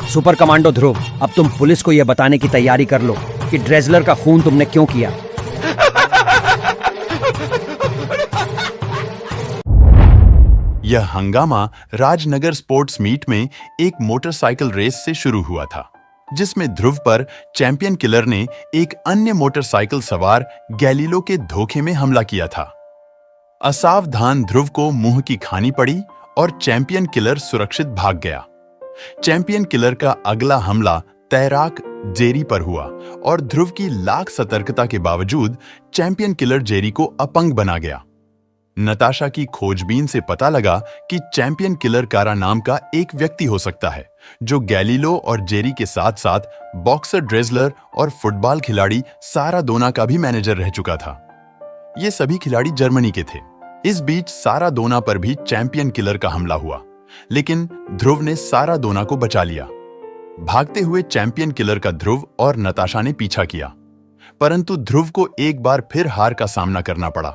Super commando ध्रुव, अब तुम police को यह बताने की तैयारी कर लो कि ड्रेजलर का खून तुमने क्यों किया। यह हंगामा राजनगर स्पोर्ट्स मीट में एक मोटरसाइकिल रेस से शुरू हुआ था, जिसमें ध्रुव पर चैंपियन किलर ने एक अन्य मोटरसाइकिल सवार गैलीलो के धोखे में हमला किया था। असावधान ध्रुव को मुंह की खानी पड़ी और चैंपियन किलर सुरक्षित भाग गया। चैंपियन किलर का अगला हमला तैराक जेरी पर हुआ और ध्रुव की लाख सतर्कता के बावजूद चैंपियन किलर जेरी को अपंग बना गया। नताशा की खोजबीन से पता लगा कि चैंपियन किलर कारा नाम का एक व्यक्ति हो सकता है, जो गैलीलो और जेरी के साथ साथ बॉक्सर ड्रेजलर और फुटबॉल खिलाड़ी सारा दोना का भी मैनेजर रह चुका था। ये सभी खिलाड़ी जर्मनी के थे। इस बीच सारा दोना पर भी चैंपियन किलर का हमला हुआ, लेकिन ध्रुव ने सारा दोना को बचा लिया। भागते हुए चैंपियन किलर का ध्रुव और नताशा ने पीछा किया, परंतु ध्रुव को एक बार फिर हार का सामना करना पड़ा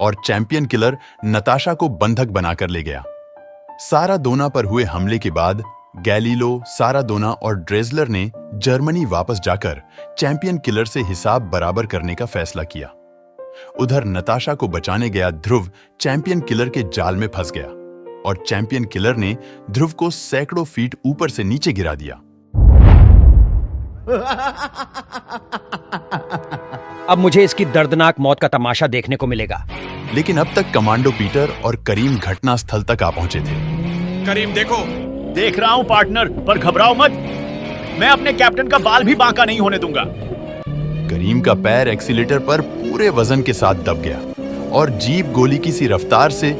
और चैंपियन किलर नताशा को बंधक बनाकर ले गया। सारा दोना पर हुए हमले के बाद गैलीलो, सारा दोना और ड्रेजलर ने जर्मनी वापस जाकर चैंपियन किलर से हिसाब बराबर करने का फैसला किया। उधर नताशा को बचाने गया ध्रुव चैंपियन किलर के जाल में फंस गया और चैंपियन किलर ने ध्रुव को सैकड़ों फीट ऊपर से नीचे गिरा दिया। अब मुझे इसकी दर्दनाक मौत का तमाशा देखने को मिलेगा। लेकिन अब तक कमांडो पीटर और करीम घटनास्थल तक आ पहुंचे थे। करीम देखो। देख रहा हूं पार्टनर, पर घबराओ मत, मैं अपने कैप्टन का बाल भी बांका नहीं होने दूंगा। करीम का पैर एक्सीलेटर पर पूरे वजन के साथ दब गया और जीप गोली की सी रफ्तार से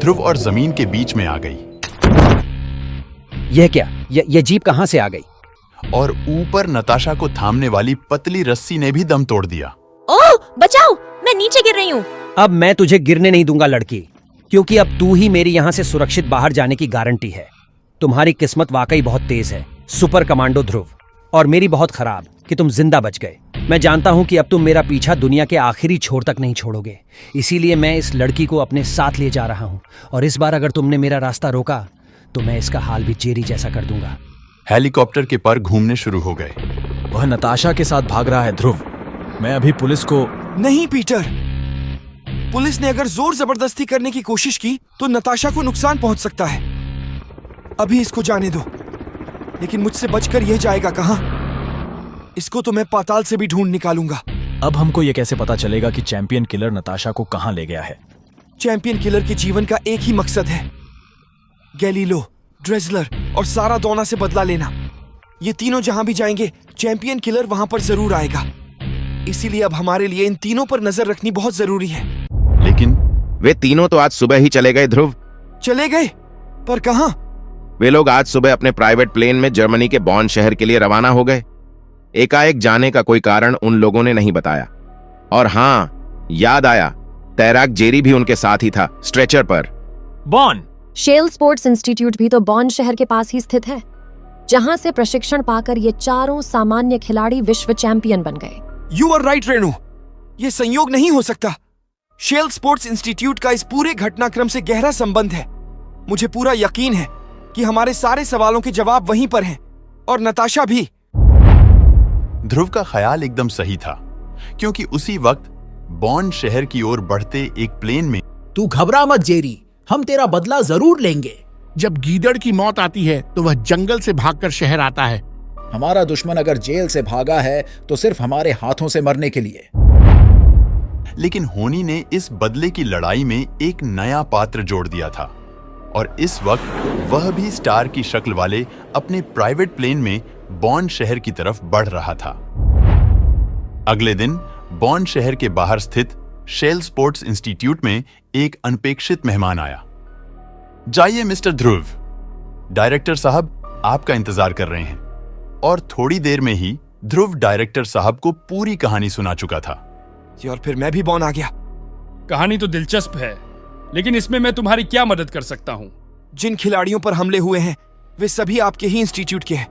ध्रुव और जमीन के बीच में आ गई। यह क्या? यह जीप कहां से आ गई? और ऊपर नताशा को थामने वाली पतली रस्सी ने भी दम तोड़ दिया। ओह, बचाओ, मैं नीचे गिर रही हूँ। अब मैं तुझे गिरने नहीं दूंगा लड़की, क्योंकि अब तू ही मेरी यहाँ से सुरक्षित बाहर जाने की गारंटी है। तुम्हारी किस्मत वाकई बहुत तेज है सुपर कमांडो ध्रुव, और मेरी बहुत खराब कि तुम जिंदा बच गए। मैं जानता हूँ कि अब तुम मेरा पीछा दुनिया के आखिरी छोर तक नहीं छोड़ोगे, इसीलिए मैं इस लड़की को अपने साथ ले जा रहा हूँ, और इस बार अगर तुमने मेरा रास्ता रोका तो मैं इसका हाल भी जेरी जैसा कर दूंगा। हेलीकॉप्टर के पर घूमने शुरू हो गए। वह नताशा के साथ भाग रहा है ध्रुव। मैं अभी पुलिस को... नहीं पीटर, पुलिस ने अगर जोर जबरदस्ती करने की कोशिश की तो नताशा को नुकसान पहुंच सकता है। अभी इसको जाने दो, लेकिन मुझसे बचकर यह जाएगा कहां? इसको तो मैं पाताल से भी ढूंढ निकालूंगा। अब हमको यह कैसे पता चलेगा कि चैंपियन किलर नताशा को कहां ले गया है? चैंपियन किलर के जीवन का एक ही मकसद है, गैलीलो, ड्रेजलर और सारा दोना से बदला लेना। ये तीनों जहां भी जाएंगे चैंपियन किलर वहां पर जरूर आएगा। इसीलिए अब हमारे लिए इन तीनों पर नजर रखनी बहुत जरूरी है। लेकिन वे तीनों तो आज सुबह ही चले गए ध्रुव। चले गए? पर कहां? वे लोग आज सुबह अपने प्राइवेट प्लेन में जर्मनी के बॉन शहर के लिए रवाना हो गए। एकाएक जाने का कोई कारण उन लोगों ने नहीं बताया। और हाँ, याद आया, तैराक जेरी भी उनके साथ ही था, स्ट्रेचर पर। बॉन शेल स्पोर्ट्स इंस्टीट्यूट भी तो बॉन शहर के पास ही स्थित है, जहां से प्रशिक्षण पाकर ये चारों सामान्य खिलाड़ी विश्व चैंपियन बन गए। यू आर राइट रेणु, ये संयोग नहीं हो सकता। शेल स्पोर्ट्स इंस्टीट्यूट का इस पूरे घटनाक्रम से गहरा संबंध है। मुझे पूरा यकीन है कि हमारे सारे सवालों के जवाब वहीं पर हैं, और नताशा भी। ध्रुव का ख्याल एकदम सही था, क्योंकि उसी वक्त बॉन शहर की ओर बढ़ते एक प्लेन में... तू घबरा मत जेरी, हम तेरा बदला जरूर लेंगे। जब गीदड़ की मौत आती है तो वह जंगल से भागकर शहर आता है। हमारा दुश्मन अगर जेल से भागा है तो सिर्फ हमारे हाथों से मरने के लिए। लेकिन होनी ने इस बदले की लड़ाई में एक नया पात्र जोड़ दिया था, और इस वक्त वह भी स्टार की शक्ल वाले अपने प्राइवेट प्लेन में बॉन शहर की तरफ बढ़ रहा था। अगले दिन बॉन शहर के बाहर स्थित शेल स्पोर्ट्स इंस्टीट्यूट में एक अनपेक्षित मेहमान आया। जाइए मिस्टर ध्रुव, डायरेक्टर साहब आपका इंतजार कर रहे हैं। और थोड़ी देर में ही ध्रुव डायरेक्टर साहब को पूरी कहानी सुना चुका था। और फिर मैं भी बॉन आ गया। कहानी तो दिलचस्प है, लेकिन इसमें मैं तुम्हारी क्या मदद कर सकता हूँ? जिन खिलाड़ियों पर हमले हुए हैं वे सभी आपके ही इंस्टीट्यूट के हैं,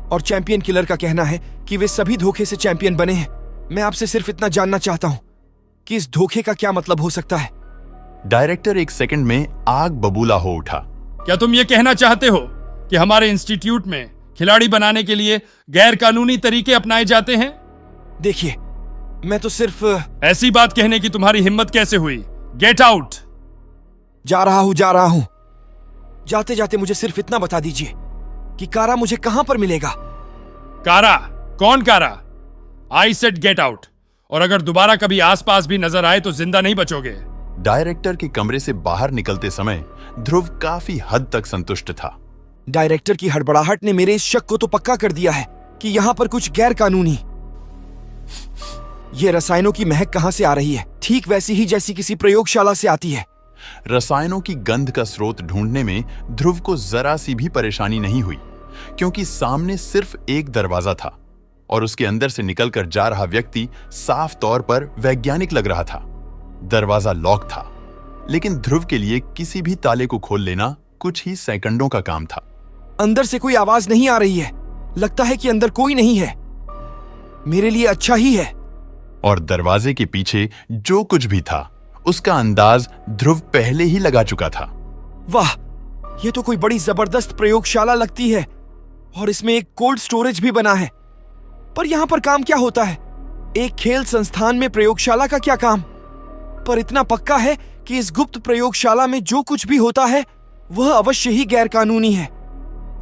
और चैंपियन किलर का कहना है कि वे सभी धोखे से चैंपियन बने हैं। मैं आपसे सिर्फ इतना जानना चाहता हूँ कि इस धोखे का क्या मतलब हो सकता है। डायरेक्टर एक सेकंड में आग बबूला हो उठा क्या तुम ये कहना चाहते हो कि हमारे इंस्टीट्यूट में खिलाड़ी बनाने के लिए गैर कानूनी तरीके अपनाए जाते हैं? देखिए, मैं तो सिर्फ ऐसी बात कहने की तुम्हारी हिम्मत कैसे हुई? Get out! जा रहा हूं। जाते जाते मुझे सिर्फ इतना बता दीजिए कि कारा मुझे कहां पर मिलेगा। कारा? कौन कारा? I said get out. और अगर दोबारा कभी आसपास भी नजर आए तो जिंदा नहीं बचोगे। डायरेक्टर के कमरे से बाहर निकलते समय ध्रुव काफी हद तक संतुष्ट था। डायरेक्टर की हड़बड़ाहट ने मेरे इस शक को तो पक्का कर दिया है कि यहां पर कुछ गैर कानूनी। ये रसायनों की महक कहां से आ रही है? ठीक वैसी ही जैसी किसी प्रयोगशाला से आती है। रसायनों की गंध का स्रोत ढूंढने में ध्रुव को जरा सी भी परेशानी नहीं हुई, क्योंकि सामने सिर्फ एक दरवाजा था और उसके अंदर से निकलकर जा रहा व्यक्ति साफ तौर पर वैज्ञानिक लग रहा था। दरवाजा लॉक था, लेकिन ध्रुव के लिए किसी भी ताले को खोल लेना कुछ ही सेकंडों का काम था। अंदर से कोई आवाज नहीं आ रही है। लगता है कि अंदर कोई नहीं है। मेरे लिए अच्छा ही है। और दरवाजे के पीछे जो कुछ भी था उसका अंदाज ध्रुव पहले ही लगा चुका था। वाह, ये तो कोई बड़ी जबरदस्त प्रयोगशाला लगती है और इसमें एक कोल्ड स्टोरेज भी बना है। पर यहां पर काम क्या होता है? एक खेल संस्थान में प्रयोगशाला का क्या काम? पर इतना पक्का है कि इस गुप्त प्रयोगशाला में जो कुछ भी होता है वह अवश्य ही गैर कानूनी है,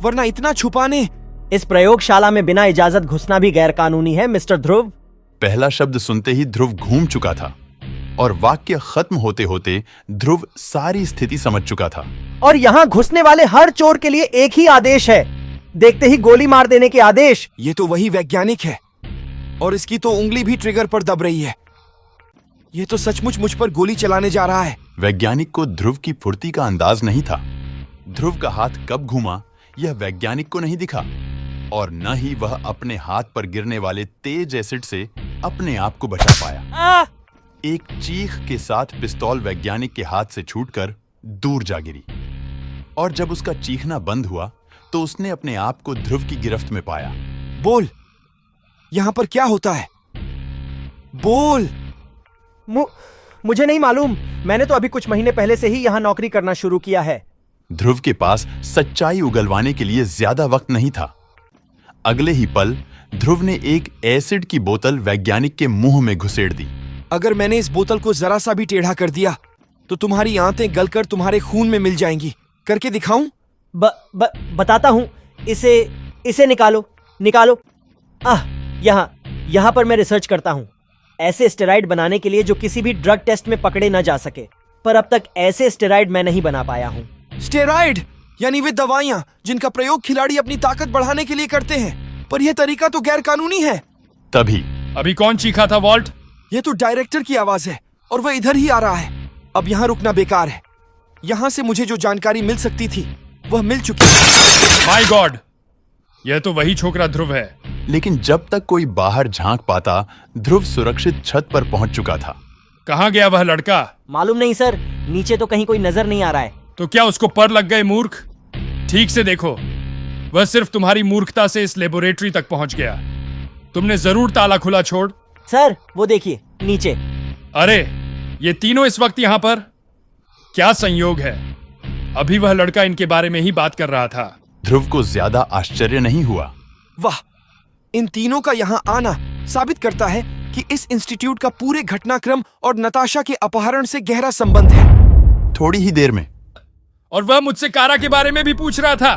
वरना इतना छुपाने। इस प्रयोगशाला में बिना इजाजत घुसना भी गैर कानूनी है, मिस्टर ध्रुव। पहला शब्द सुनते ही ध्रुव घूम चुका था और वाक्य खत्म होते होते ध्रुव सारी स्थिति समझ चुका था। और यहाँ घुसने वाले हर चोर के लिए एक ही आदेश है, देखते ही गोली मार देने के आदेश। ये तो वही वैज्ञानिक है और इसकी तो उंगली भी ट्रिगर पर दब रही है। ये तो सचमुच मुझ पर गोली चलाने जा रहा है। वैज्ञानिक को ध्रुव की फुर्ती का अंदाज नहीं था। ध्रुव का हाथ कब घूमा यह वैज्ञानिक को नहीं दिखा और न ही वह अपने हाथ पर गिरने वाले तेज एसिड से अपने आप को बचा पाया। एक चीख के साथ पिस्तौल वैज्ञानिक के हाथ से छूटकर दूर जा गिरी और जब उसका चीखना बंद हुआ तो उसने अपने आप को ध्रुव की गिरफ्त में पाया। बोल, यहां पर क्या होता है? बोल। मुझे नहीं मालूम, मैंने तो अभी कुछ महीने पहले से ही यहाँ नौकरी करना शुरू किया है। ध्रुव के पास सच्चाई उगलवाने के लिए ज्यादा वक्त नहीं था। अगले ही पल ध्रुव ने एक एसिड की बोतल वैज्ञानिक के मुंह में घुसेड़ दी। अगर मैंने इस बोतल को जरा सा भी टेढ़ा कर दिया तो तुम्हारी आंतें गलकर तुम्हारे खून में मिल जाएंगी। करके दिखाऊं? बताता हूं। इसे निकालो। यहाँ पर मैं रिसर्च करता हूं, ऐसे स्टेरॉइड बनाने के लिए जो किसी भी ड्रग टेस्ट में पकड़े न जा सके, पर अब तक ऐसे स्टेरॉइड मैं नहीं बना पाया हूं। स्टेरॉइड यानी वे दवाइयां जिनका प्रयोग खिलाड़ी अपनी ताकत बढ़ाने के लिए करते हैं, पर यह तरीका तो गैर कानूनी है। तभी अभी कौन चीखा था वॉल्ट? ये तो डायरेक्टर की आवाज है और वह इधर ही आ रहा है। अब यहाँ रुकना बेकार है। यहाँ से मुझे जो जानकारी मिल सकती थी वह मिल चुकी है। माय गॉड, यह तो वही छोकरा ध्रुव है। लेकिन जब तक कोई बाहर झांक पाता ध्रुव सुरक्षित छत पर पहुंच चुका था। कहाँ गया वह लड़का? मालूम नहीं सर, नीचे तो कहीं कोई नजर नहीं आ रहा है। तो क्या उसको पर लग गए मूर्ख? ठीक से देखो, वह सिर्फ तुम्हारी मूर्खता से इस लेबोरेटरी तक पहुंच गया। तुमने जरूर ताला खुला छोड़। सर वो देखिए नीचे। अरे ये तीनों इस वक्त यहाँ पर? क्या संयोग है, अभी वह लड़का इनके बारे में ही बात कर रहा था। ध्रुव को ज्यादा आश्चर्य नहीं हुआ। वाह, इन तीनों का यहाँ आना साबित करता है कि इस इंस्टीट्यूट का पूरे घटनाक्रम और नताशा के अपहरण से गहरा संबंध है। थोड़ी ही देर में। और वह मुझसे कारा के बारे में भी पूछ रहा था।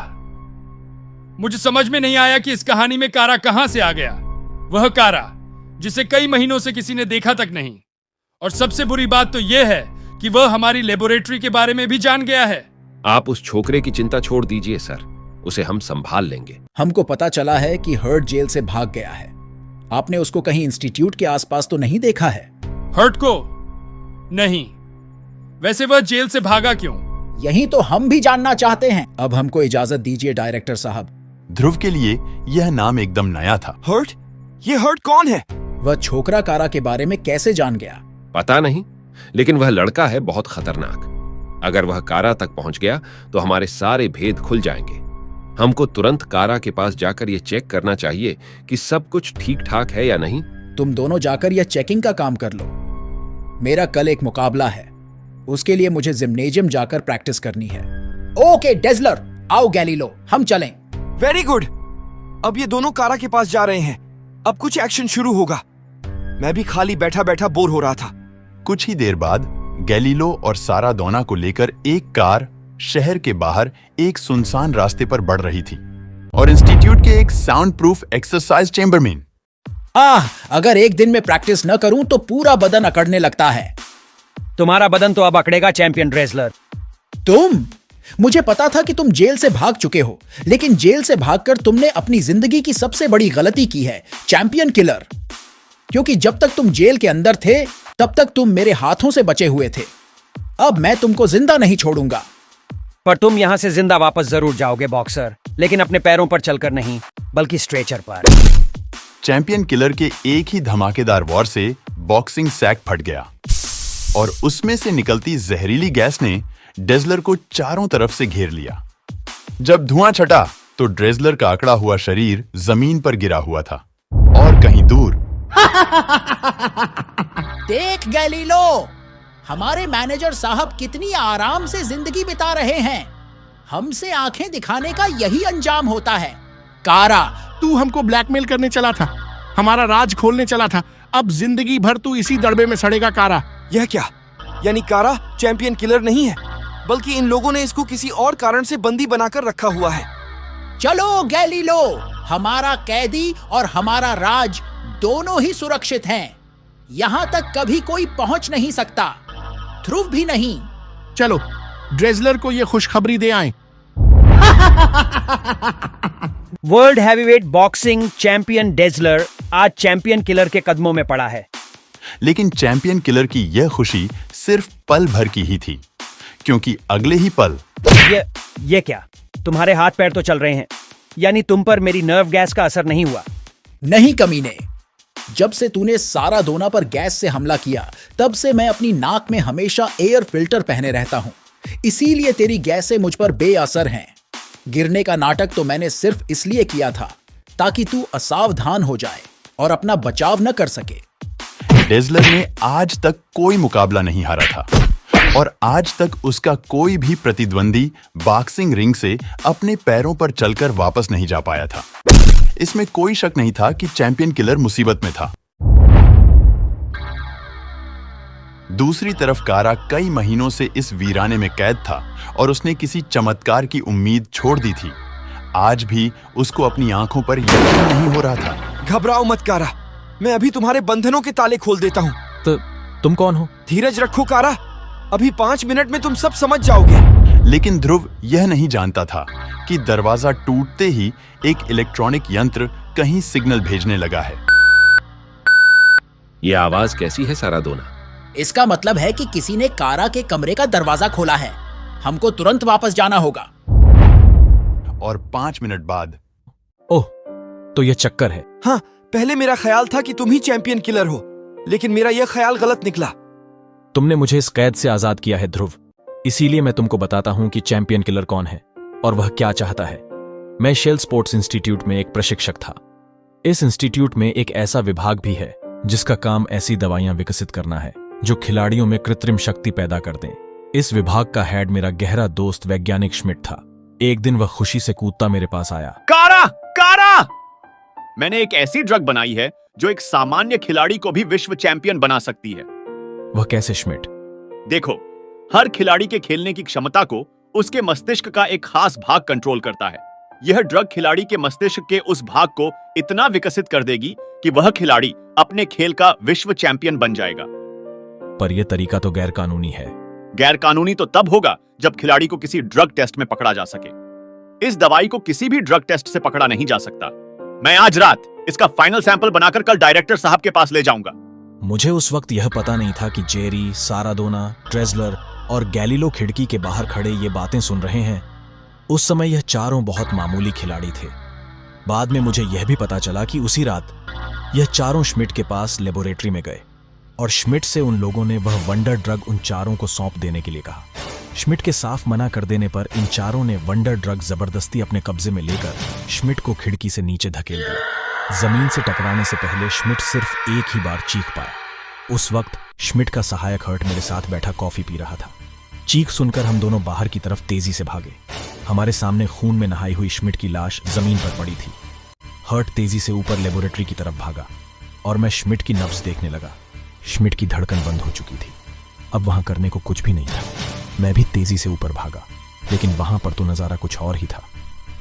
मुझे समझ में नहीं आया कि इस कहानी में कारा कहां से आ गया। वह कारा जिसे कई महीनों से किसी ने देखा तक नहीं। और सबसे बुरी बात तो यह है कि वह हमारी लेबोरेटरी के बारे में भी जान गया है। आप उस छोकरे की चिंता छोड़ दीजिए सर, उसे हम संभाल लेंगे। हमको पता चला है कि हर्ट जेल से भाग गया है। आपने उसको कहीं इंस्टीट्यूट के आसपास तो नहीं देखा है? हर्ट को? नहीं। वैसे वह जेल से भागा क्यों? यही तो हम भी जानना चाहते हैं। अब हमको इजाजत दीजिए डायरेक्टर साहब। ध्रुव के लिए यह नाम एकदम नया था। हर्ट? ये हर्ट कौन है? वह छोकरा कारा के बारे में कैसे जान गया? पता नहीं, लेकिन वह लड़का है बहुत खतरनाक। अगर वह कारा तक पहुंच गया तो हमारे सारे भेद खुल जाएंगे। हमको तुरंत कारा के पास जाकर यह चेक करना चाहिए कि सब कुछ ठीक ठाक है या नहीं। तुम दोनों जाकर यह चेकिंग का काम कर लो। मेरा कल एक मुकाबला है, उसके लिए मुझे जिम्नेजियम जाकर प्रैक्टिस करनी है। ओके डेजलर, आओ गैलीलो, हम चलें। Very good. अब ये दोनों कारा के पास जा रहे हैं। अब कुछ एक्शन शुरू होगा। मैं भी खाली बैठा बैठा बोर हो रहा था। कुछ ही देर बाद गैलीलो और सारा दोना को लेकर एक कार शहर के बाहर एक सुनसान रास्ते पर बढ़ रही थी और इंस्टीट्यूट के एक साउंड प्रूफ एक्सरसाइज चेंबर में। अगर एक दिन में प्रैक्टिस न करूं तो पूरा बदन अकड़ने लगता है। तुम्हारा बदन तो अब अकड़ेगा चैंपियन ड्रेजलर। मुझे पता था कि तुम जेल से भाग चुके हो, लेकिन जेल से भागकर तुमने अपनी जिंदगी की सबसे बड़ी गलती की है, चैंपियन किलर। क्योंकि जब तक तुम जेल के अंदर थे तब तक तुम मेरे हाथों से बचे हुए थे। अब मैं तुमको जिंदा नहीं छोड़ूंगा। पर तुम यहां से जिंदा वापस जरूर जाओगे बॉक्सर, लेकिन अपने पैरों पर चलकर नहीं, बल्कि स्ट्रेचर पर। चैंपियन किलर के एक ही धमाकेदार वॉर से बॉक्सिंग सैक फट गया और उसमें से निकलती जहरीली गैस ने ड्रेजलर को चारों तरफ से घेर लिया। जब धुआं छटा तो ड्रेजलर का अकड़ा हुआ शरीर जमीन पर गिरा हुआ था और कहीं दूर देख गैलीलो, हमारे मैनेजर साहब कितनी आराम से जिंदगी बिता रहे हैं। हमसे आंखें दिखाने का यही अंजाम होता है। कारा, तू हमको ब्लैकमेल करने चला था, हमारा राज खोलने चला था। अब जिंदगी भर तू इसी दड़बे में सड़ेगा कारा। यह क्या? यानी कारा चैंपियन किलर नहीं है, बल्कि इन लोगों ने इसको किसी और कारण से बंदी बनाकर रखा हुआ है। चलो गैलीलो, हमारा कैदी और हमारा राज दोनों ही सुरक्षित हैं। यहां तक कभी कोई पहुंच नहीं सकता, ध्रुव भी नहीं। चलो ड्रेजलर को ये खुशखबरी दे आए। वर्ल्ड हैवीवेट बॉक्सिंग चैंपियन ड्रेजलर आज चैंपियन किलर के कदमों में पड़ा है। लेकिन चैंपियन किलर की यह खुशी सिर्फ पल भर की ही थी, क्योंकि अगले ही पल ये क्या? तुम्हारे हाथ पैर तो चल रहे हैं, यानी तुम पर मेरी नर्व गैस का असर नहीं हुआ? नहीं कमीने, जब से तूने सारा दोना पर गैस से हमला किया तब से मैं अपनी नाक में हमेशा एयर फिल्टर पहने रहता हूं, इसीलिए तेरी गैसें मुझ पर बेअसर हैं। गिरने का नाटक तो मैंने सिर्फ इसलिए किया था ताकि तू असावधान हो जाए और अपना बचाव न कर सके। ड्रेजलर ने आज तक कोई मुकाबला नहीं हारा था और आज तक उसका कोई भी प्रतिद्वंदी बॉक्सिंग रिंग से अपने पैरों पर चलकर वापस नहीं जा पाया था। इसमें कोई शक नहीं था कि चैंपियन किलर मुसीबत में था। दूसरी तरफ कारा कई महीनों से इस वीराने में कैद था और उसने किसी चमत्कार की उम्मीद छोड़ दी थी। आज भी उसको अपनी आंखों पर यकीन नहीं हो रहा था। घबराओ मत कारा, मैं अभी तुम्हारे बंधनों के ताले खोल देता हूँ। तो तुम कौन हो? धीरज रखो कारा, अभी 5 मिनट में तुम सब समझ जाओगे। लेकिन ध्रुव यह नहीं जानता था कि दरवाजा टूटते ही एक इलेक्ट्रॉनिक यंत्र कहीं सिग्नल भेजने लगा है। यह आवाज कैसी है सारा दोना? इसका मतलब है कि किसी ने कारा के कमरे का दरवाजा खोला है। हमको तुरंत वापस जाना होगा। और 5 मिनट बाद ओह, तो यह चक्कर है। हाँ, पहले मेरा ख्याल था कि तुम ही चैंपियन किलर हो, लेकिन मेरा यह ख्याल गलत निकला। तुमने मुझे इस कैद से आजाद किया है ध्रुव, इसीलिए मैं तुमको बताता हूं कि चैंपियन किलर कौन है और वह क्या चाहता है। मैं शेल स्पोर्ट्स इंस्टीट्यूट में एक प्रशिक्षक था। इस इंस्टीट्यूट में एक ऐसा विभाग भी है जिसका काम ऐसी दवाइयां विकसित करना है जो खिलाड़ियों में कृत्रिम शक्ति पैदा कर दें। इस विभाग का हेड मेरा गहरा दोस्त वैज्ञानिक श्मिट था। एक दिन वह खुशी से कूदता मेरे पास आया। कारा! कारा! मैंने एक ऐसी ड्रग बनाई है जो एक सामान्य खिलाड़ी को भी विश्व चैंपियन बना सकती है। वह कैसे श्मिट? देखो, हर खिलाड़ी के खेलने की क्षमता को उसके मस्तिष्क का एक खास भाग कंट्रोल करता है। यह ड्रग खिलाड़ी के मस्तिष्क के उस भाग को इतना विकसित कर देगी कि वह खिलाड़ी अपने खेल का विश्व चैंपियन बन जाएगा। पर यह तरीका तो गैर कानूनी है। गैर कानूनी तो तब होगा जब खिलाड़ी को किसी ड्रग टेस्ट में पकड़ा जा सके। इस दवाई को किसी भी ड्रग टेस्ट से पकड़ा नहीं जा सकता। मैं आज रात इसका फाइनल सैंपल बनाकर कल डायरेक्टर साहब के पास ले जाऊंगा। मुझे उस वक्त यह पता नहीं था कि जेरी, सारादोना, ड्रेजलर और गैलीलो खिड़की के बाहर खड़े ये बातें सुन रहे हैं। उस समय यह चारों बहुत मामूली खिलाड़ी थे। बाद में मुझे यह भी पता चला कि उसी रात यह चारों श्मिट के पास लेबोरेटरी में गए और श्मिट से उन लोगों ने वह वंडर ड्रग उन चारों को सौंप देने के लिए कहा। श्मिट के साफ मना कर देने पर इन चारों ने वंडर ड्रग जबरदस्ती अपने कब्जे में लेकर श्मिट को खिड़की से नीचे धकेल दिया। जमीन से टकराने से पहले श्मिट सिर्फ एक ही बार चीख पाया। उस वक्त श्मिट का सहायक हर्ट मेरे साथ बैठा कॉफी पी रहा था। चीख सुनकर हम दोनों बाहर की तरफ तेजी से भागे। हमारे सामने खून में नहाई हुई श्मिट की लाश जमीन पर पड़ी थी। हर्ट तेजी से ऊपर लेबोरेटरी की तरफ भागा और मैं श्मिट की नब्ज देखने लगा। श्मिट की धड़कन बंद हो चुकी थी। अब वहां करने को कुछ भी नहीं था। मैं भी तेजी से ऊपर भागा, लेकिन वहां पर तो नजारा कुछ और ही था।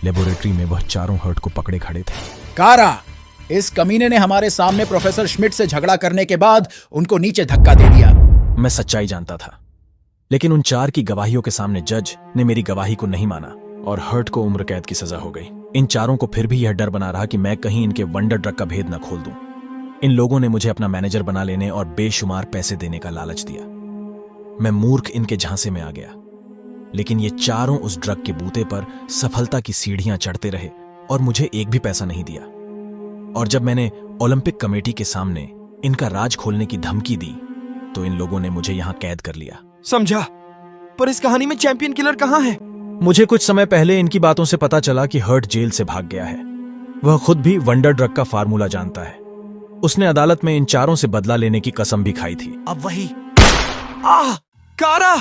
लेबोरेटरी में वह चारों हर्ट को पकड़े खड़े थे। कारा, इस कमीने ने हमारे सामने प्रोफेसर श्मिट से झगड़ा करने के बाद उनको नीचे धक्का दे दिया। मैं सच्चाई जानता था, लेकिन उन 4 की गवाहियों के सामने जज ने मेरी गवाही को नहीं माना और हर्ट को उम्र कैद की सजा हो गई। इन चारों को फिर भी यह डर बना रहा कि मैं कहीं इनके वंडर ड्रग का भेद न खोल दूं। इन लोगों ने मुझे अपना मैनेजर बना लेने और बेशुमार पैसे देने का लालच दिया। मैं मूर्ख इनके झांसे में आ गया, लेकिन ये चारों उस ड्रग के बूते पर सफलता की सीढ़ियां चढ़ते रहे और मुझे एक भी पैसा नहीं दिया। और जब मैंने ओलंपिक कमेटी के सामने इनका राज खोलने की धमकी दी, तो इन लोगों ने मुझे यहां कैद कर लिया। समझा, पर इस कहानी में चैंपियन किलर कहाँ है? मुझे कुछ समय पहले इनकी बातों से पता चला कि हर्ट जेल से भाग गया है। वह खुद भी वंडर ड्रग का फार्मूला जानता है। उसने अदालत में इन चारों से बदला लेने की कसम भी खाई थी। अब वही कारा!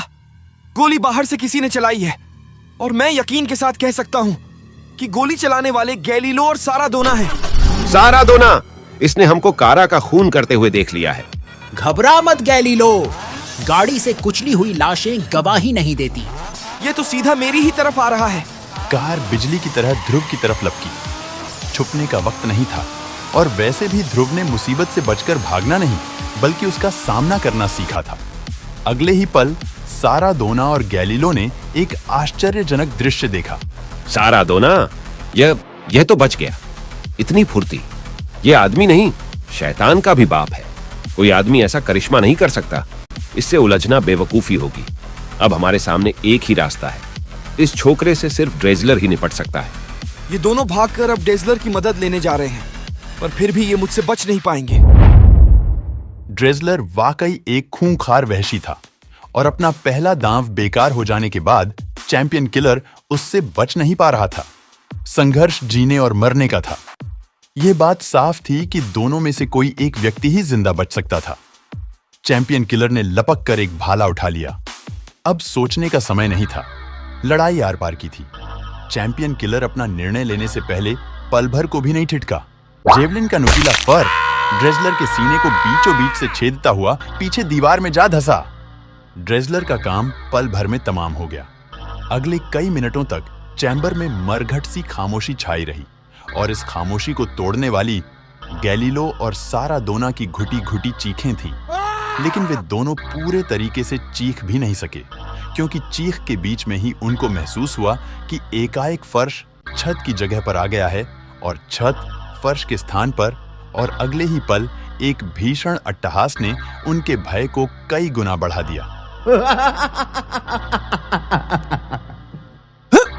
गोली बाहर से किसी ने चलाई है, और मैं यकीन के साथ कह सकता हूं कि गोली चलाने वाले गैलीलो और सारादोना है। सारादोना! इसने हमको कारा का खून करते हुए देख लिया है। घबरा मत गैलीलो, गाड़ी से कुचली हुई लाशें गवाही नहीं देती। ये तो सीधा मेरी ही तरफ आ रहा है। कार बिजली की तरह ध्रुव की तरफ लपकी। छुपने का वक्त नहीं था, और वैसे भी ध्रुव ने मुसीबत से बचकर भागना नहीं, बल्कि उसका सामना करना सीखा था। अगले ही पल सारादोना और गैलीलो ने एक आश्चर्यजनक दृश्य देखा। सारादोना, यह तो बच गया। इतनी फुर्ती! यह आदमी नहीं, शैतान का भी बाप है। कोई आदमी ऐसा करिश्मा नहीं कर सकता। इससे उलझना बेवकूफी होगी। अब हमारे सामने एक ही रास्ता है। इस छोकरे से सिर्फ ड्रेजलर ही निपट सकता है। ये दोनों भागकर अब ड्रेजलर की मदद लेने जा रहे हैं, पर फिर भी ये मुझसे बच नहीं पाएंगे। ड्रेजलर वाकई एक खूंखार वहशी था, और अपना पहला दांव बेकार हो जाने के बाद चैंपियन किलर उससे बच नहीं पा रहा था। संघर्ष जीने और मरने का था। यह बात साफ थी कि दोनों में से कोई एक व्यक्ति ही जिंदा बच सकता था। चैंपियन किलर ने लपक कर एक भाला उठा लिया। अब सोचने का समय नहीं था। लड़ाई आर पार की थी। चैंपियन किलर अपना निर्णय लेने से पहले पल भर को भी नहीं ठिठका। जेवलिन का नुकीला फर ड्रेजलर के सीने को बीचों बीच से छेदता हुआ पीछे दीवार में जा धंसा। ड्रेजलर का काम पल भर में तमाम हो गया। अगले कई मिनटों तक चैम्बर में मरघट सी खामोशी छाई रही, और इस खामोशी को तोड़ने वाली गैलीलो और सारादोना की घुटी घुटी चीखें थीं। लेकिन वे दोनों पूरे तरीके से चीख भी नहीं सके, क्योंकि चीख के बीच में ही उनको महसूस हुआ कि एकाएक फर्श छत की जगह पर आ गया है, और छत फर्श के स्थान पर, और अगले ही पल एक भीषण अट्टहास ने उनके भय को कई गुना बढ़ा दिया।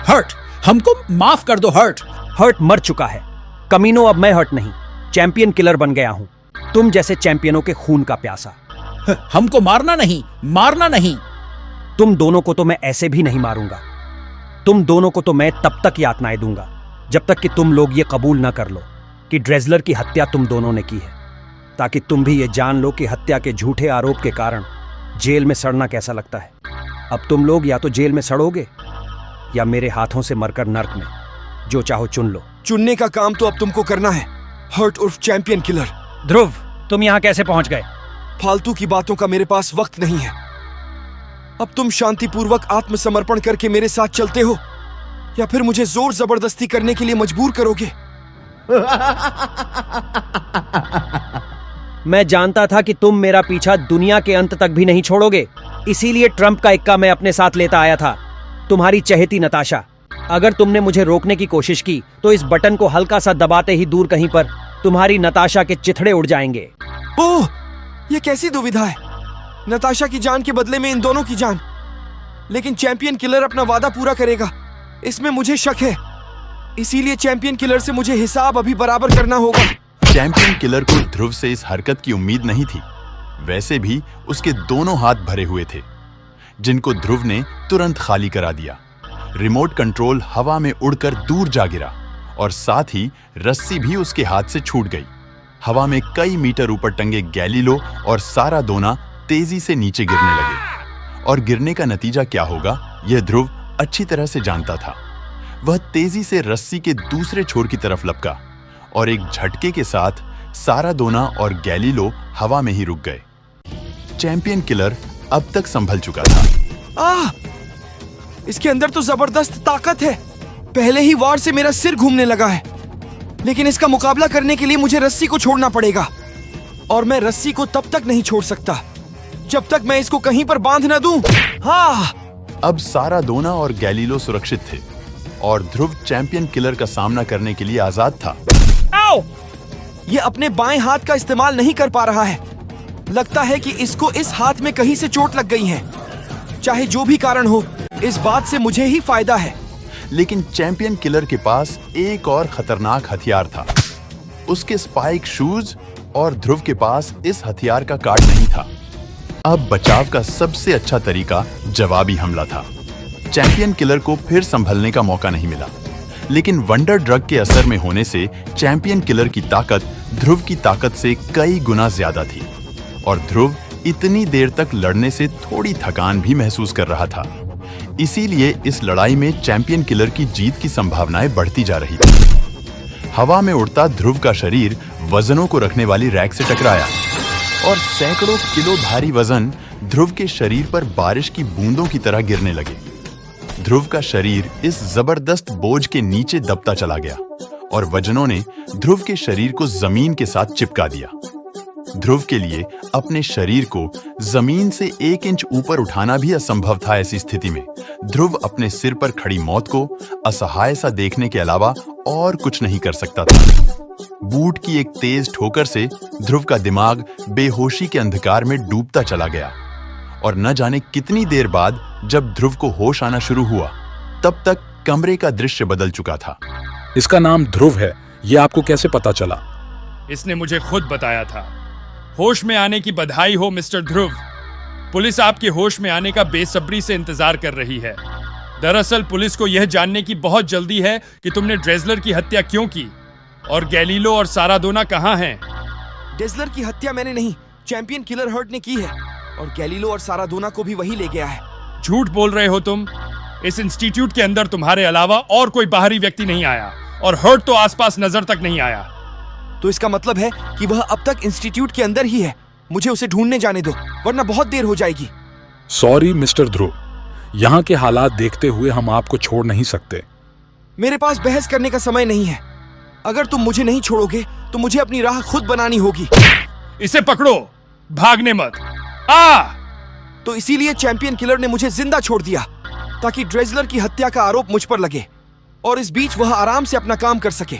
हर्ट, हमको माफ कर दो हर्ट। हर्ट मर चुका है। कमीनो, अब मैं हर्ट नहीं, चैंपियन किलर बन गया हूं। तुम जैसे चैंपियनों के खून का प्यासा। हमको मारना नहीं, मारना नहीं। तुम दोनों को तो मैं ऐसे भी नहीं मारूंगा। तुम दोनों को तो मैं तब तक यातनाएं दूंगा जब तक कि तुम लोग ये कबूल ना कर लो कि ड्रेजलर की हत्या तुम दोनों ने की है, ताकि तुम भी ये जान लो कि हत्या के झूठे आरोप के कारण जेल में सड़ना कैसा लगता है। अब तुम लोग या तो जेल में सड़ोगे या मेरे हाथों से मरकर नर्क में। जो चाहो चुन लो। चुनने का काम तो अब तुमको करना है, हर्ट उर्फ चैंपियन किलर। ध्रुव, तुम यहां कैसे पहुंच गए? फालतू की बातों का मेरे पास वक्त नहीं है। अब तुम शांतिपूर्वक आत्मसमर्पण करके मेरे साथ चलते हो, या फिर मुझे जोर जबरदस्ती करने के लिए मजबूर करोगे? मैं जानता था कि तुम मेरा पीछा दुनिया के अंत तक भी नहीं छोड़ोगे, इसीलिए ट्रंप का इक्का मैं अपने साथ लेता आया था। तुम्हारी चहेती नताशा। अगर तुमने मुझे रोकने की कोशिश की तो इस बटन को हल्का सा दबाते ही दूर कहीं पर तुम्हारी नताशा के चिथड़े उड़ जाएंगे। ओह, ये कैसी दुविधा है। नताशा की जान के बदले में इन दोनों की जान। लेकिन चैंपियन किलर अपना वादा पूरा करेगा, इसमें मुझे शक है। इसीलिए चैंपियन किलर से मुझे हिसाब अभी बराबर करना होगा। चैंपियन किलर को ध्रुव से इस हरकत की उम्मीद नहीं थी। वैसे भी उसके दोनों हाथ भरे हुए थे, जिनको ध्रुव ने तुरंत खाली करा दिया। रिमोट कंट्रोल हवा में उड़कर दूर जा गिरा, और साथ ही रस्सी भी उसके हाथ से छूट गई। हवा में कई मीटर ऊपर टंगे गैलीलो और सारादोना तेजी से नीचे गिरने लगे, और गिरने का नतीजा क्या होगा यह ध्रुव अच्छी तरह से जानता था। वह तेजी से रस्सी के दूसरे छोर की तरफ लपका और एक झटके के साथ सारादोना और गैलीलो हवा में ही रुक गए। चैंपियन किलर अब तक संभल चुका था। इसके अंदर तो जबरदस्त ताकत है। पहले ही वार से मेरा सिर घूमने लगा है, लेकिन इसका मुकाबला करने के लिए मुझे रस्सी को छोड़ना पड़ेगा, और मैं रस्सी को तब तक नहीं छोड़ सकता जब तक मैं इसको कहीं पर बांध न दूं। अब सारादोना और गैलीलो सुरक्षित थे और ध्रुव चैंपियन किलर का सामना करने के लिए आजाद था। ये अपने बाएं हाथ का इस्तेमाल नहीं कर पा रहा है। लगता है कि इसको इस हाथ में कहीं से चोट लग गई है। चाहे जो भी कारण हो, इस बात से मुझे ही फायदा है। लेकिन चैंपियन किलर के पास एक और खतरनाक हथियार था, उसके स्पाइक शूज, और ध्रुव के पास इस हथियार का कार्ड नहीं था। अब बचाव का सबसे अच्छा तरीका जवाबी हमला था। चैंपियन किलर को फिर संभलने का मौका नहीं मिला, लेकिन वंडर ड्रग के असर में होने से चैंपियन किलर की ताकत ध्रुव की ताकत से कई गुना ज्यादा थी, और ध्रुव इतनी देर तक लड़ने से थोड़ी थकान भी महसूस कर रहा था। इसीलिए इस लड़ाई में चैंपियन किलर की जीत की संभावनाएं बढ़ती जा रही थी। हवा में उड़ता ध्रुव का शरीर वजनों को रखने वाली रैक से टकराया और सैकड़ों किलो भारी वजन ध्रुव के शरीर पर बारिश की बूंदों की तरह गिरने लगे। ध्रुव का शरीर इस जबरदस्त बोझ के नीचे दबता चला गया और वजनों ने ध्रुव के शरीर को जमीन के साथ चिपका दिया। ध्रुव के लिए अपने शरीर को जमीन से 1 इंच ऊपर उठाना भी असंभव था। ऐसी स्थिति में ध्रुव अपने सिर पर खड़ी मौत को असहाय सा देखने के अलावा और कुछ नहीं कर सकता था। बूट की एक तेज ठोकर से ध्रुव का दिमाग बेहोशी के अंधकार में डूबता चला गया, और न जाने कितनी देर बाद जब ध्रुव को होश आना शुरू हुआ, तब तक कमरे का दृश्य बदल चुका था। इसका नाम ध्रुव है, यह आपको कैसे पता चला? इसने मुझे खुद बताया था। होश में आने की बधाई हो मिस्टर ध्रुव। पुलिस आपके होश में आने का बेसब्री से इंतजार कर रही है। दरअसल पुलिस को यह जानने की बहुत जल्दी है कि तुमने ड्रेजलर की हत्या क्यों की, और गैलीलो और सारादोना कहाँ हैं? ड्रेजलर की हत्या मैंने नहीं, चैंपियन किलर हर्ट ने की है, और गैलीलो और सारादोना को भी वही ले गया है। झूठ बोल रहे हो तुम। इस इंस्टीट्यूट के अंदर तुम्हारे अलावा और कोई बाहरी व्यक्ति नहीं आया, और हर्ट तो आसपास नजर तक नहीं आया। तो इसका मतलब है कि वह अब तक इंस्टीट्यूट के अंदर ही है। मुझे उसे ढूंढने जाने दो, वरना बहुत देर हो जाएगी। सॉरी मिस्टर ध्रुव, यहाँ के हालात देखते हुए हम आपको छोड़ नहीं सकते। मेरे पास बहस करने का समय नहीं है। अगर तुम मुझे नहीं छोड़ोगे तो मुझे अपनी राह खुद बनानी होगी। इसे पकड़ो, भागने मत। तो इसीलिए चैंपियन किलर ने मुझे जिंदा छोड़ दिया, ताकि ड्रेजलर की हत्या का आरोप मुझ पर लगे और इस बीच वह आराम से अपना काम कर सके।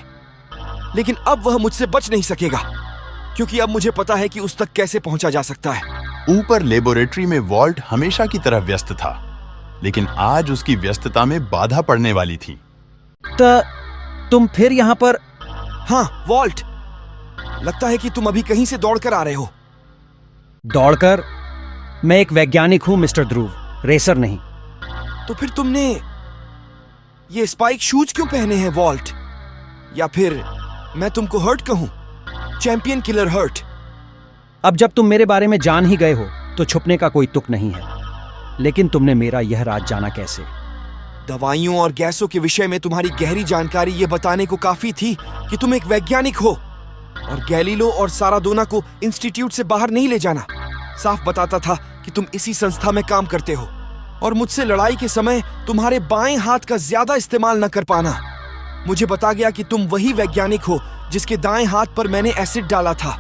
लेकिन अब वह मुझसे बच नहीं सकेगा, क्योंकि अब मुझे पता है कि उस तक कैसे पहुंचा जा सकता है। ऊपर लेबोरेटरी में वॉल्ट हमेशा की तरह व्यस्त था, लेकिन आज उसकी व्यस्तता में बाधा पड़ने वाली थी। तो तुम फिर यहाँ पर? हाँ वॉल्ट, लगता है कि तुम अभी कहीं से दौड़कर आ रहे हो। दौड़कर? मैं एक वैज्ञानिक हूं मिस्टर ध्रुव, रेसर नहीं। तो फिर तुमने ये स्पाइक शूज क्यों पहने हैं वॉल्ट? या फिर मैं तुमको हर्ट कहूं, चैंपियन किलर हर्ट? अब जब तुम मेरे बारे में जान ही गए हो तो छुपने का कोई तुक नहीं है। लेकिन तुमने मेरा यह राज जाना कैसे? दवाइयों और गैसों के विषय में तुम्हारी गहरी जानकारी यह बताने को काफी थी कि तुम एक वैज्ञानिक हो, और गैलीलो और सारादोना को इंस्टीट्यूट से बाहर नहीं ले जाना साफ बताता था कि तुम इसी संस्था में काम करते हो, और मुझसे लड़ाई के समय तुम्हारे बाएं हाथ का ज्यादा इस्तेमाल न कर पाना। मुझे बता गया कि तुम वही वैज्ञानिक हो जिसके दाएं हाथ पर मैंने एसिड डाला था।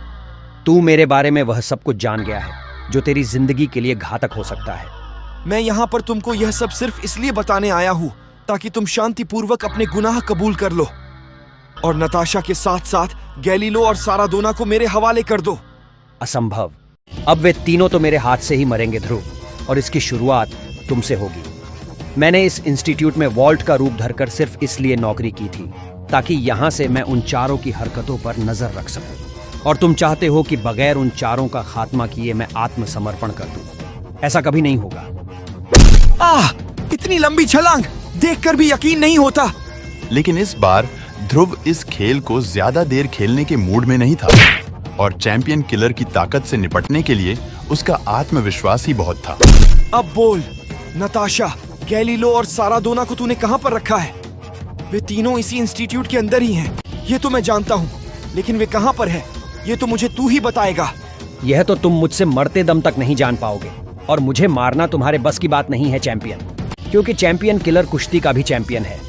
तू मेरे बारे में वह सब कुछ जान गया है जो तेरी जिंदगी के लिए घातक हो सकता है। मैं यहाँ पर तुमको यह सब सिर्फ इसलिए बताने आया हूँ ताकि तुम शांतिपूर्वक अपने गुनाह कबूल कर लो, और नताशा के साथ साथ गैलीलो और सारादोना को मेरे हवाले कर दो। असंभव। अब वे तीनों तो मेरे हाथ से ही मरेंगे ध्रुव, और इसकी शुरुआत तुमसे होगी। मैंने इस इंस्टीट्यूट में वॉल्ट का रूप धरकर सिर्फ इसलिए नौकरी की थी ताकि यहां से मैं उन चारों की हरकतों पर नजर रख सकूं, और तुम चाहते हो कि बगैर उन चारों का खात्मा किए मैं आत्मसमर्पण कर दूं। ऐसा कभी नहीं होगा। इतनी लंबी छलांग देखकर भी यकीन नहीं होता। लेकिन इस बार ध्रुव इस खेल को ज्यादा देर खेलने के मूड में नहीं था, और चैंपियन किलर की ताकत से निपटने के लिए उसका आत्मविश्वास ही बहुत था। अब बोल, नताशा, गैलीलो और सारादोना को तूने कहां पर रखा है? वे तीनों इसी इंस्टीट्यूट के अंदर ही हैं। ये तो मैं जानता हूँ, लेकिन वे कहां पर है ये तो मुझे तू ही बताएगा। यह तो तुम मुझसे मरते दम तक नहीं जान पाओगे, और मुझे मारना तुम्हारे बस की बात नहीं है चैंपियन, क्योंकि चैंपियन किलर कुश्ती का भी चैंपियन है।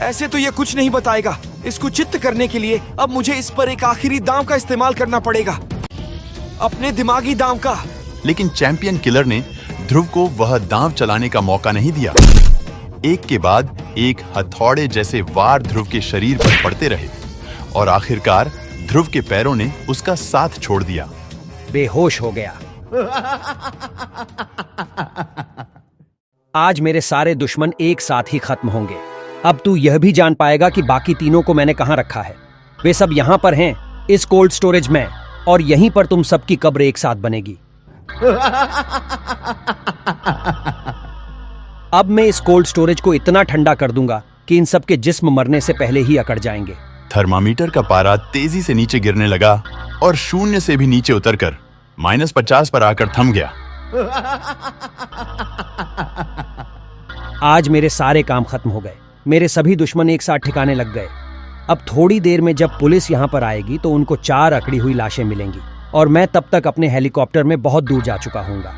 ऐसे तो ये कुछ नहीं बताएगा। इसको चित्त करने के लिए अब मुझे इस पर एक आखिरी दांव का इस्तेमाल करना पड़ेगा, अपने दिमागी दांव का। लेकिन चैंपियन किलर ने ध्रुव को वह दांव चलाने का मौका नहीं दिया। एक के बाद एक हथौड़े जैसे वार ध्रुव के शरीर पर पड़ते रहे और आखिरकार ध्रुव के पैरों ने उसका साथ छोड़ दिया। बेहोश हो गया। आज मेरे सारे दुश्मन एक साथ ही खत्म होंगे। अब तू यह भी जान पाएगा कि बाकी तीनों को मैंने कहां रखा है। वे सब यहां पर हैं, इस कोल्ड स्टोरेज में, और यहीं पर तुम सबकी कब्र एक साथ बनेगी। अब मैं इस कोल्ड स्टोरेज को इतना ठंडा कर दूंगा कि इन सब के जिस्म मरने से पहले ही अकड़ जाएंगे। थर्मामीटर का पारा तेजी से नीचे गिरने लगा और शून्य से भी नीचे उतरकर -50 पर आकर थम गया। आज मेरे सारे काम खत्म हो गए। मेरे सभी दुश्मन एक साथ ठिकाने लग गए। अब थोड़ी देर में जब पुलिस यहां पर आएगी तो उनको 4 अकड़ी हुई लाशें मिलेंगी, और मैं तब तक अपने हेलीकॉप्टर में बहुत दूर जा चुका हूंगा।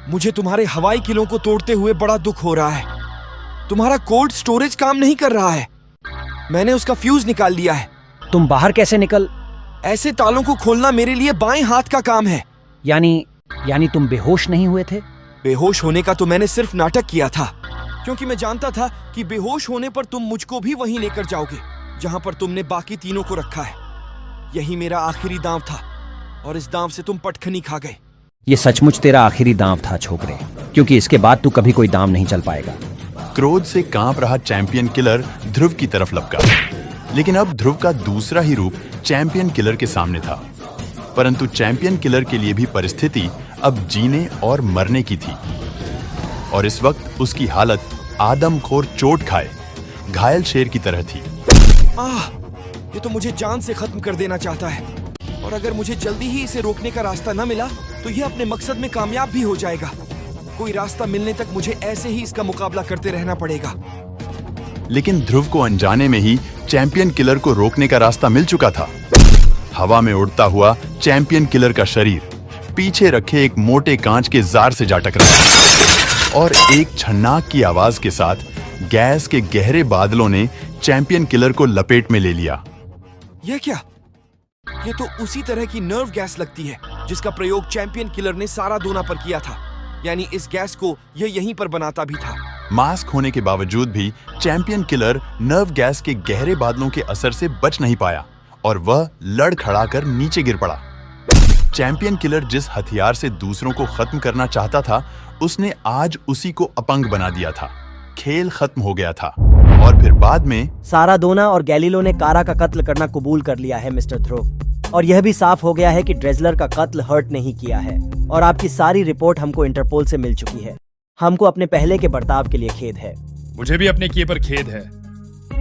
मुझे तुम्हारे हवाई किलों को तोड़ते हुए बड़ा दुख हो रहा है। तुम्हारा कोल्ड स्टोरेज काम नहीं कर रहा है। मैंने उसका फ्यूज निकाल लिया है। तुम बाहर कैसे निकल? ऐसे तालों को खोलना मेरे लिए बाएं हाथ का काम है। यानी तुम बेहोश नहीं हुए थे? बेहोश होने का तो मैंने सिर्फ नाटक किया था, क्योंकि मैं जानता था कि बेहोश होने पर तुम मुझको भी वहीं लेकर जाओगे जहां पर तुमने बाकी तीनों को रखा है। यही मेरा आखिरी दांव था, और इस दांव से तुम पटखनी खा गए। ये सचमुच तेरा आखिरी दांव था छोकरे, क्योंकि इसके बाद तू कभी कोई दांव नहीं चल पाएगा। क्रोध से कांप रहा चैंपियन किलर ध्रुव की तरफ लपका, लेकिन अब ध्रुव का दूसरा ही रूप चैंपियन किलर के सामने था। परंतु चैंपियन किलर के लिए भी परिस्थिति अब जीने और मरने की थी, और इस वक्त उसकी हालत आदमखोर चोट खाए घायल शेर की तरह थी। ये तो मुझे जान से खत्म कर देना चाहता है, और अगर मुझे जल्दी ही इसे रोकने का रास्ता न मिला तो यह अपने मकसद में कामयाब भी हो जाएगा। कोई रास्ता मिलने तक मुझे ऐसे ही इसका मुकाबला करते रहना पड़ेगा। लेकिन ध्रुव को अनजाने में ही चैंपियन किलर को रोकने का रास्ता मिल चुका था। हवा में उड़ता हुआ चैंपियन किलर का शरीर पीछे रखे एक मोटे कांच के जार से जा टकराया, और एक छन्नाक की आवाज के साथ गैस के गहरे बादलों ने चैंपियन किलर को लपेट में ले लिया। यह क्या? ये तो उसी तरह की नर्व गैस लगती है जिसका प्रयोग चैंपियन किलर ने सारादोना पर किया था। यानी इस गैस को यह यहीं पर बनाता भी था। मास्क होने के बावजूद भी चैंपियन किलर नर्व गैस के गहरे बादलों के असर से बच नहीं पाया, और वह लड़खड़ाकर नीचे गिर पड़ा। चैंपियन किलर जिस हथियार से दूसरों को खत्म करना चाहता था, उसने आज उसी को अपंग बना दिया था। खेल खत्म हो गया था, और फिर बाद में सारादोना और गैलीलो ने कारा का कत्ल करना कबूल कर लिया है मिस्टर ध्रुव, और यह भी साफ हो गया है कि ड्रेजलर का कत्ल हर्ट नहीं किया है, और आपकी सारी रिपोर्ट हमको इंटरपोल से मिल चुकी है। हमको अपने पहले के बर्ताव के लिए खेद है। मुझे भी अपने किए पर खेद है।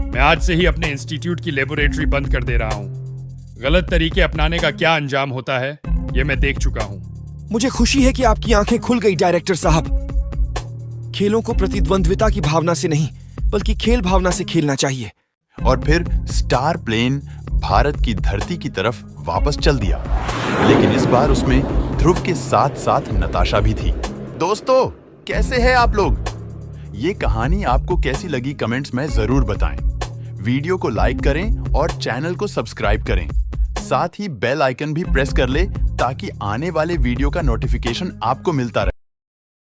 मैं आज से ही अपने इंस्टीट्यूट की लेबोरेटरी बंद कर दे रहा हूँ। गलत तरीके अपनाने का क्या अंजाम होता है ये मैं देख चुका हूँ। मुझे खुशी है कि आपकी आंखें खुल गई डायरेक्टर साहब। खेलों को प्रतिद्वंद्विता की भावना से नहीं, बल्कि खेल भावना से खेलना चाहिए। और फिर स्टार प्लेन भारत की धरती की तरफ वापस चल दिया, लेकिन इस बार उसमें ध्रुव के साथ साथ नताशा भी थी। दोस्तों, कैसे हैं आप लोग? ये कहानी आपको कैसी लगी कमेंट्स में जरूर बताएं। वीडियो को लाइक करें और चैनल को सब्सक्राइब करें। साथ ही बेल आइकन भी प्रेस कर ले ताकि आने वाले वीडियो का नोटिफिकेशन आपको मिलता रहे।